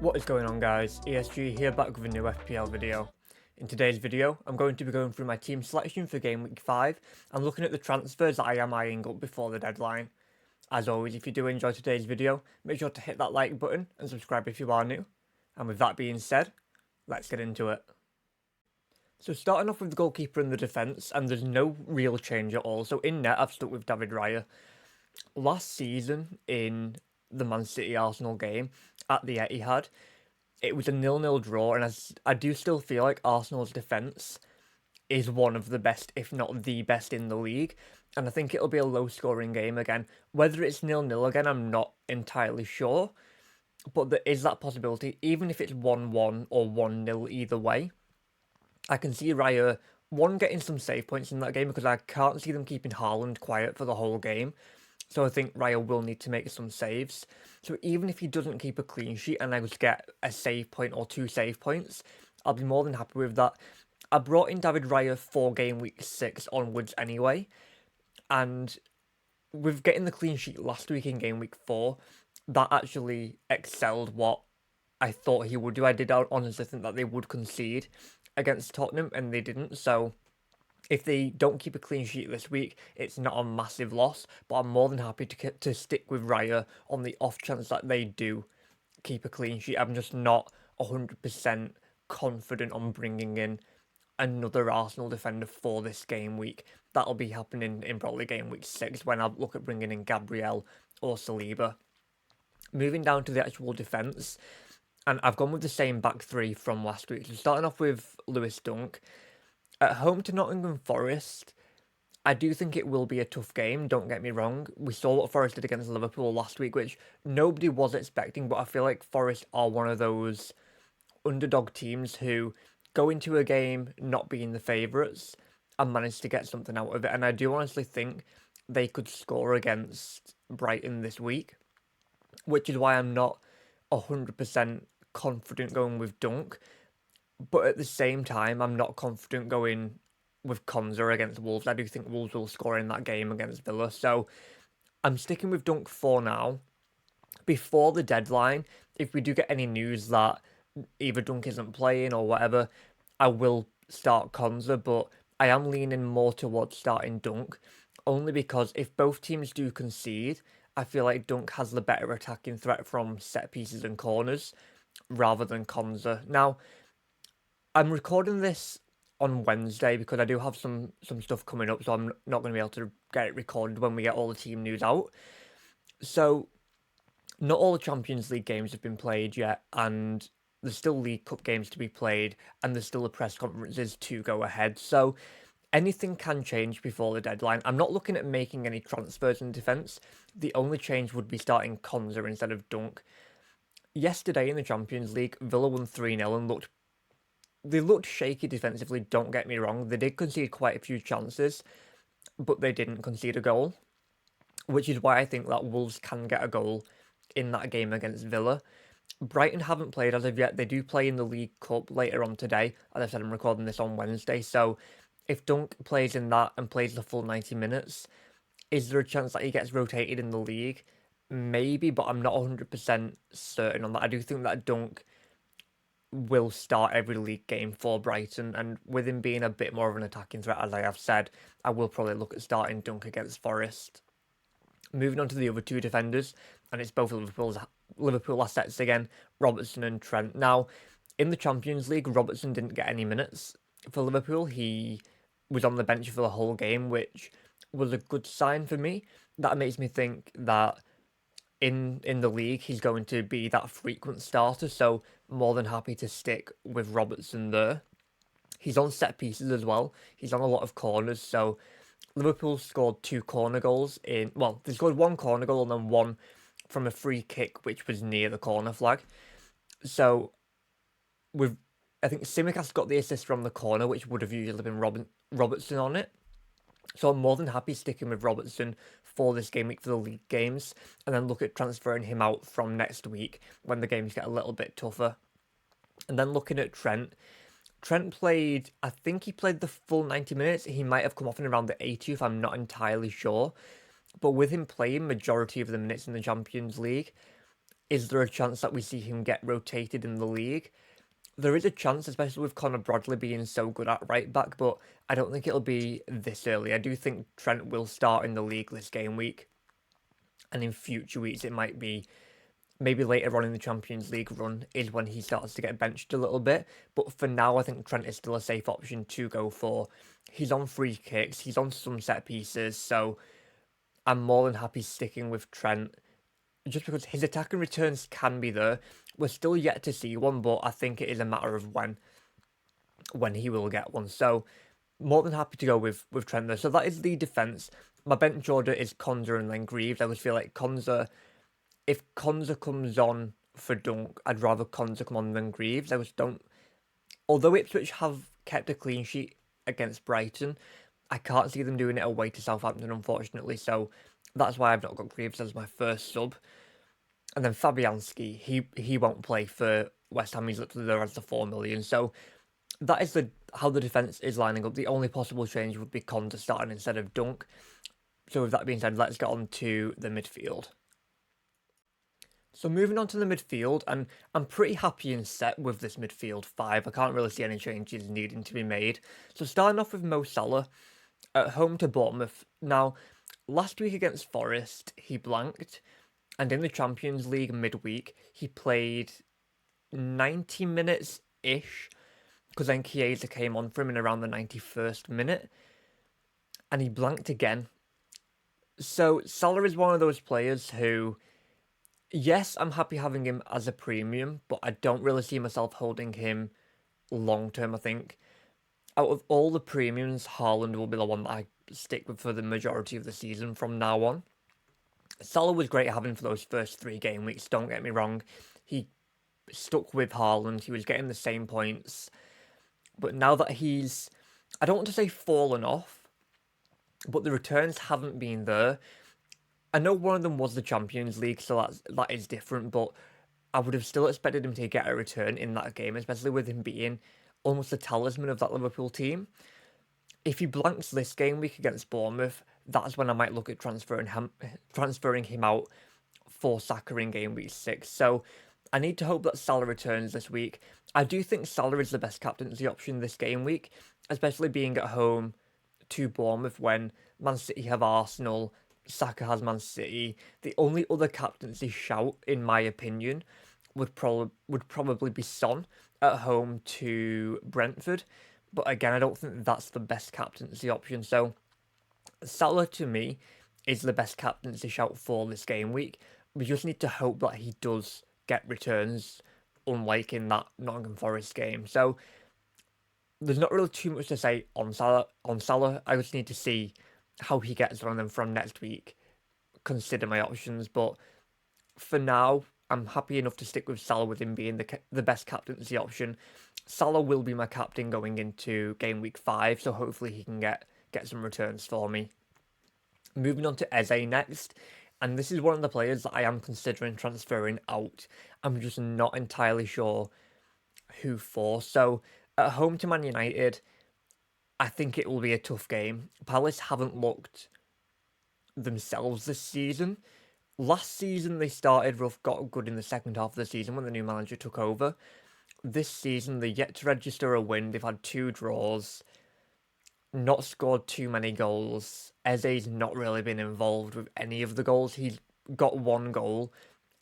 What is going on, guys? ESG here, back with a new FPL video. In today's video, I'm going to be going through my team selection for Game Week 5 and looking at the transfers that I am eyeing up before the deadline. As always, if you do enjoy today's video, make sure to hit that like button and subscribe if you are new. And with that being said, let's get into it. So starting off with the goalkeeper and the defence, and there's no real change at all. So in net, I've stuck with David Raya. Last season in the Man City Arsenal game at the Etihad, it was a 0-0 draw, and I do still feel like Arsenal's defence is one of the best, if not the best in the league, and I think it'll be a low-scoring game again. Whether it's 0-0 again, I'm not entirely sure, but there is that possibility, even if it's 1-1 or 1-0 either way. I can see Raya, getting some save points in that game, because I can't see them keeping Haaland quiet for the whole game. So I think Raya will need to make some saves. So even if he doesn't keep a clean sheet and I just get a save point or 2 save points, I'll be more than happy with that. I brought in David Raya for Game Week 6 onwards anyway. And with getting the clean sheet last week in Game Week 4, that actually excelled what I thought he would do. I did honestly think that they would concede against Tottenham, and they didn't. So if they don't keep a clean sheet this week, it's not a massive loss, but I'm more than happy to stick with Raya on the off chance that they do keep a clean sheet. I'm just not 100% confident on bringing in another Arsenal defender for this game week. That'll be happening in probably game week 6 when I look at bringing in Gabriel or Saliba. Moving down to the actual defence, and I've gone with the same back three from last week. So starting off with Lewis Dunk. At home to Nottingham Forest, I do think it will be a tough game, don't get me wrong. We saw what Forest did against Liverpool last week, which nobody was expecting, but I feel like Forest are one of those underdog teams who go into a game not being the favourites and manage to get something out of it. And I do honestly think they could score against Brighton this week, which is why I'm not 100% confident going with Dunk. But at the same time, I'm not confident going with Konza against Wolves. I do think Wolves will score in that game against Villa. So I'm sticking with Dunk for now. Before the deadline, if we do get any news that either Dunk isn't playing or whatever, I will start Konza. But I am leaning more towards starting Dunk, only because if both teams do concede, I feel like Dunk has the better attacking threat from set pieces and corners rather than Konza. Now, I'm recording this on Wednesday because I do have some stuff coming up, so I'm not going to be able to get it recorded when we get all the team news out. So, not all the Champions League games have been played yet, and there's still League Cup games to be played, and there's still the press conferences to go ahead. So, anything can change before the deadline. I'm not looking at making any transfers in defence. The only change would be starting Konza instead of Dunk. Yesterday in the Champions League, Villa won 3-0 and they looked shaky defensively, don't get me wrong. They did concede quite a few chances, but they didn't concede a goal, which is why I think that Wolves can get a goal in that game against Villa. Brighton haven't played as of yet. They do play in the League Cup later on today. As I said, I'm recording this on Wednesday, so if Dunk plays in that and plays the full 90 minutes, is there a chance that he gets rotated in the league? Maybe, but I'm not 100% certain on that. I do think that Dunk will start every league game for Brighton, and with him being a bit more of an attacking threat, as I have said, I will probably look at starting Dunk against Forest. Moving on to the other two defenders, and it's both Liverpool assets again, Robertson and Trent. Now, in the Champions League, Robertson didn't get any minutes for Liverpool. He was on the bench for the whole game, which was a good sign for me. That makes me think that in the league, he's going to be that frequent starter, so more than happy to stick with Robertson there. He's on set pieces as well. He's on a lot of corners, so Liverpool scored 2 corner goals they scored 1 corner goal and then 1 from a free kick, which was near the corner flag. So, I think Tsimikas got the assist from the corner, which would have usually been Robertson on it. So I'm more than happy sticking with Robertson for this game week for the league games, and then look at transferring him out from next week when the games get a little bit tougher. And then looking at Trent played, I think he played the full 90 minutes. He might have come off in around the 80th, I'm not entirely sure. But with him playing majority of the minutes in the Champions League, Is there a chance that we see him get rotated in the league? There is a chance, especially with Connor Bradley being so good at right back, but I don't think it'll be this early. I do think Trent will start in the league this game week, and in future weeks it might be maybe later on in the Champions League run is when he starts to get benched a little bit. But for now, I think Trent is still a safe option to go for. He's on free kicks, he's on some set pieces, so I'm more than happy sticking with Trent just because his attacking returns can be there. We're still yet to see one, but I think it is a matter of when he will get one. So more than happy to go with Trent there. So that is the defence. My bench order is Konza and then Greaves. I always feel like if Konza comes on for Dunk, I'd rather Konza come on than Greaves. I just don't. Although Ipswich have kept a clean sheet against Brighton, I can't see them doing it away to Southampton, unfortunately. So that's why I've not got Greaves as my first sub. And then Fabianski, he won't play for West Ham. He's literally there as the 4 million. So that is how the defence is lining up. The only possible change would be Konza starting instead of Dunk. So with that being said, let's get on to the midfield. So moving on to the midfield, and I'm pretty happy and set with this midfield 5. I can't really see any changes needing to be made. So starting off with Mo Salah, at home to Bournemouth. Now, last week against Forest, he blanked. And in the Champions League midweek, he played 90 minutes-ish. Because then Chiesa came on for him in around the 91st minute. And he blanked again. So Salah is one of those players who, yes, I'm happy having him as a premium, but I don't really see myself holding him long term. I think out of all the premiums, Haaland will be the one that I stick with for the majority of the season from now on. Salah was great having for those first 3 game weeks, don't get me wrong. He stuck with Haaland, he was getting the same points. But now that he's, I don't want to say fallen off, but the returns haven't been there. I know one of them was the Champions League, so that is different, but I would have still expected him to get a return in that game, especially with him being almost the talisman of that Liverpool team. If he blanks this game week against Bournemouth, that's when I might look at transferring him out for Saka in game week 6. So I need to hope that Salah returns this week. I do think Salah is the best captaincy option this game week, especially being at home to Bournemouth when Man City have Arsenal, Saka has Man City. The only other captaincy shout, in my opinion, would probably be Son at home to Brentford. But again, I don't think that's the best captaincy option. So Salah, to me, is the best captaincy shout for this game week. We just need to hope that he does get returns, unlike in that Nottingham Forest game. So there's not really too much to say on Salah. I just need to see how he gets on, and from next week consider my options. But for now, I'm happy enough to stick with Salah with him being the best captaincy option. Salah will be my captain going into game week 5, so hopefully he can get some returns for me. Moving on to Eze next, and this is one of the players that I am considering transferring out. I'm just not entirely sure who for. So at home to Man United, I think it will be a tough game. Palace haven't looked themselves this season. Last season they started rough, got good in the second half of the season when the new manager took over. This season they're yet to register a win. They've had 2 draws, not scored too many goals. Eze's not really been involved with any of the goals. He's got 1 goal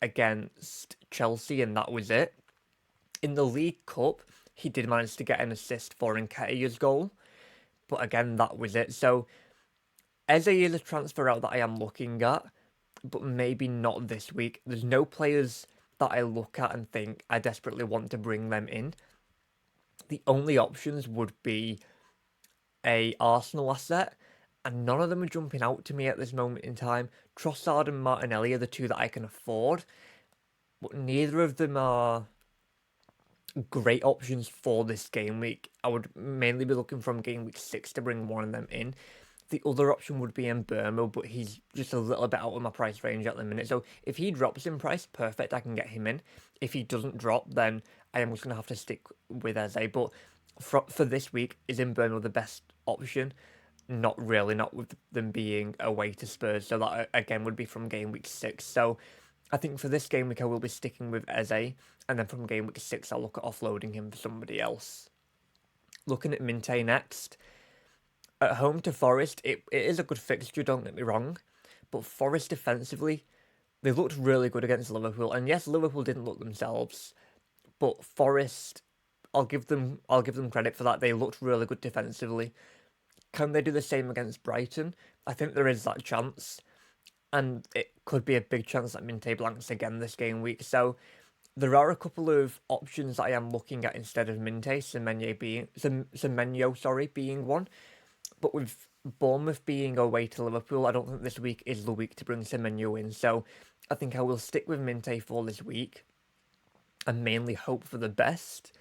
against Chelsea and that was it. In the League Cup, he did manage to get an assist for Nketiah's goal, but again, that was it. So Eze is a transfer out that I am looking at, but maybe not this week. There's no players that I look at and think I desperately want to bring them in. The only options would be a Arsenal asset, and none of them are jumping out to me at this moment in time. Trossard and Martinelli are the 2 that I can afford, but neither of them are great options for this game week. I would mainly be looking from game week 6 to bring one of them in. The other option would be Mbeumo, but he's just a little bit out of my price range at the minute. So if he drops in price, perfect, I can get him in. If he doesn't drop, then I am just going to have to stick with Eze. But for this week, is Mbeumo the best option? Not really, not with them being away to Spurs. So that, again, would be from game week 6. So I think for this game week I will be sticking with Eze, and then from game week 6 I'll look at offloading him for somebody else. Looking at Minte next. At home to Forest, it is a good fixture, don't get me wrong, but Forest defensively, they looked really good against Liverpool, and yes, Liverpool didn't look themselves, but Forest, I'll give them credit for that. They looked really good defensively. Can they do the same against Brighton? I think there is that chance, and it could be a big chance that Minte blanks again this game week. So there are a couple of options that I am looking at instead of Minte, Semenyo being one. But with Bournemouth being away to Liverpool, I don't think this week is the week to bring Semenyo in. So I think I will stick with Minte for this week and mainly hope for the best.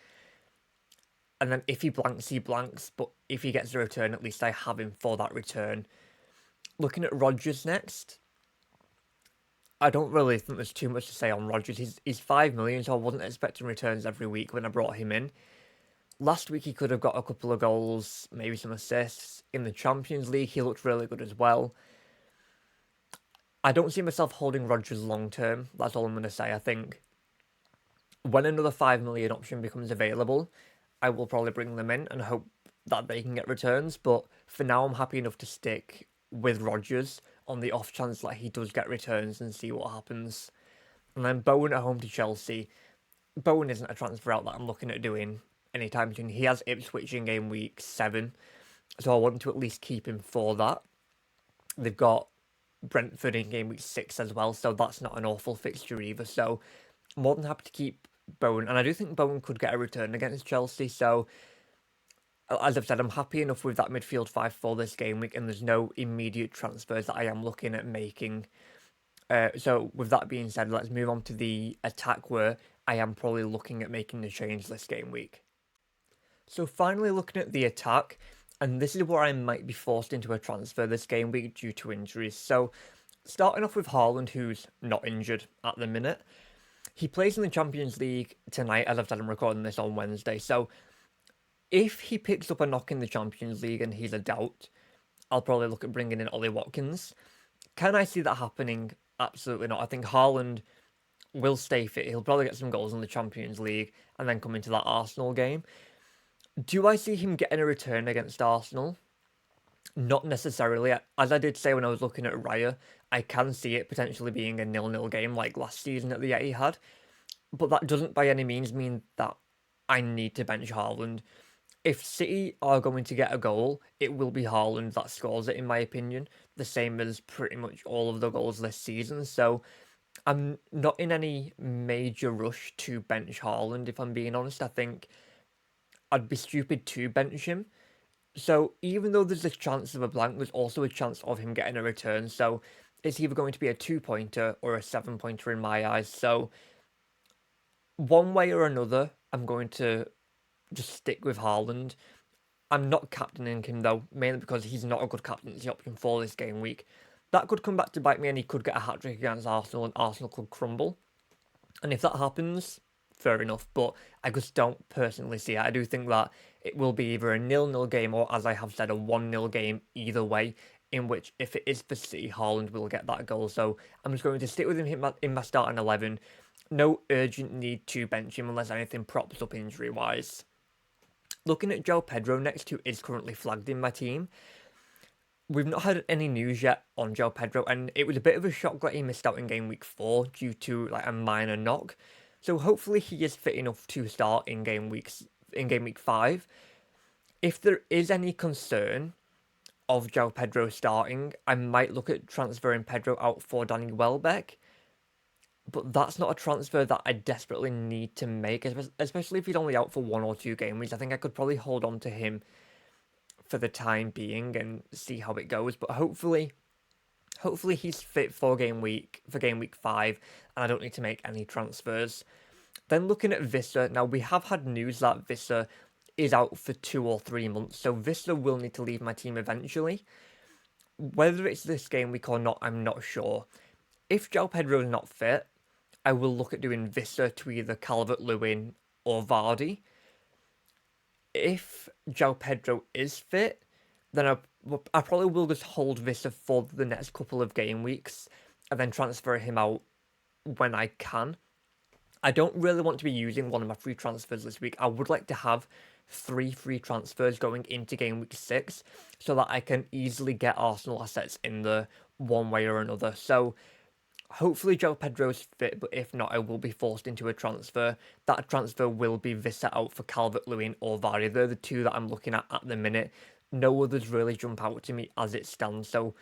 And then if he blanks, he blanks. But if he gets a return, at least I have him for that return. Looking at Rodgers next. I don't really think there's too much to say on Rodgers. He's 5 million, so I wasn't expecting returns every week when I brought him in. Last week he could have got a couple of goals, maybe some assists. In the Champions League, he looked really good as well. I don't see myself holding Rodgers long term. That's all I'm going to say. I think when another 5 million option becomes available, I will probably bring them in and hope that they can get returns. But for now, I'm happy enough to stick with Rodgers on the off chance that he does get returns and see what happens. And then Bowen at home to Chelsea. Bowen isn't a transfer out that I'm looking at doing anytime soon. He has Ipswich in game week 7, so I want to at least keep him for that. They've got Brentford in game week 6 as well, so that's not an awful fixture either. So more than happy to keep Bowen, and I do think Bowen could get a return against Chelsea. So as I've said, I'm happy enough with that midfield 5 for this game week, and there's no immediate transfers that I am looking at making. So with that being said, let's move on to the attack where I am probably looking at making the change this game week. So finally looking at the attack, and this is where I might be forced into a transfer this game week due to injuries. So starting off with Haaland, who's not injured at the minute. He plays in the Champions League tonight, as I've said, I'm recording this on Wednesday. So if he picks up a knock in the Champions League and he's a doubt, I'll probably look at bringing in Ollie Watkins. Can I see that happening? Absolutely not. I think Haaland will stay fit. He'll probably get some goals in the Champions League and then come into that Arsenal game. Do I see him getting a return against Arsenal? Not necessarily. As I did say when I was looking at Raya, I can see it potentially being a 0-0 game like last season at the Etihad. But that doesn't by any means mean that I need to bench Haaland. If City are going to get a goal, it will be Haaland that scores it, in my opinion. The same as pretty much all of the goals this season. So I'm not in any major rush to bench Haaland, if I'm being honest. I think I'd be stupid to bench him. So even though there's a chance of a blank, there's also a chance of him getting a return. So it's either going to be a 2-pointer or a 7-pointer in my eyes. So one way or another, I'm going to just stick with Haaland. I'm not captaining him though, mainly because he's not a good captaincy option for this game week. That could come back to bite me and he could get a hat-trick against Arsenal and Arsenal could crumble. And if that happens, fair enough, but I just don't personally see it. I do think that it will be either a 0-0 game or, as I have said, a 1-0 game either way, in which if it is for City, Haaland will get that goal. So I'm just going to stick with him in my starting 11. No urgent need to bench him unless anything props up injury-wise. Looking at João Pedro next, who is currently flagged in my team. We've not had any news yet on João Pedro, and it was a bit of a shock that he missed out in game week 4 due to like a minor knock. So hopefully he is fit enough to start in game week 5. If there is any concern of João Pedro starting, I might look at transferring Pedro out for Danny Welbeck. But that's not a transfer that I desperately need to make, especially if he's only out for 1 or 2 game weeks. I think I could probably hold on to him for the time being and see how it goes. But hopefully he's fit for game week 5, and I don't need to make any transfers. Then looking at Visser, now we have had news that Visser is out for 2 or 3 months, so Visser will need to leave my team eventually. Whether it's this game week or not, I'm not sure. If João Pedro is not fit, I will look at doing Visser to either Calvert-Lewin or Vardy. If João Pedro is fit, then I probably will just hold Visser for the next couple of game weeks and then transfer him out when I can. I don't really want to be using one of my free transfers this week. I would like to have 3 free transfers going into game week 6 so that I can easily get Arsenal assets in the one way or another. So hopefully Joe Pedro's fit, but if not, I will be forced into a transfer. That transfer will be Vissa out for Calvert-Lewin or Vardy. They're the two that I'm looking at the minute. No others really jump out to me as it stands. So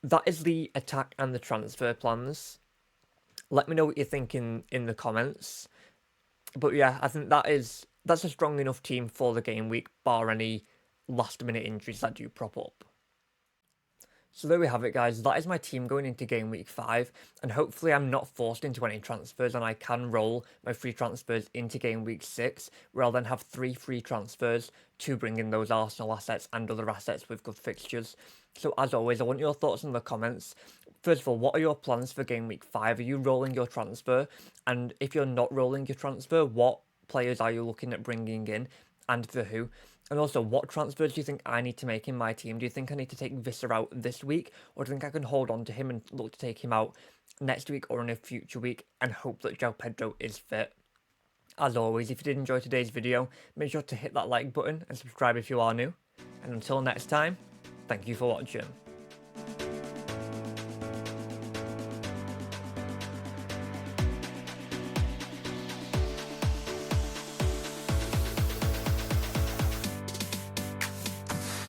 that is the attack and the transfer plans. Let me know what you're thinking in the comments. But yeah, I think that's a strong enough team for the game week, bar any last minute injuries that do prop up. So there we have it, guys. That is my team going into game week 5, and hopefully I'm not forced into any transfers and I can roll my free transfers into game week 6, where I'll then have 3 free transfers to bring in those Arsenal assets and other assets with good fixtures. So as always, I want your thoughts in the comments. First of all, what are your plans for game week 5? Are you rolling your transfer? And if you're not rolling your transfer, what players are you looking at bringing in and for who? And also, what transfers do you think I need to make in my team? Do you think I need to take Vissa out this week? Or do you think I can hold on to him and look to take him out next week or in a future week and hope that João Pedro is fit? As always, if you did enjoy today's video, make sure to hit that like button and subscribe if you are new. And until next time, thank you for watching.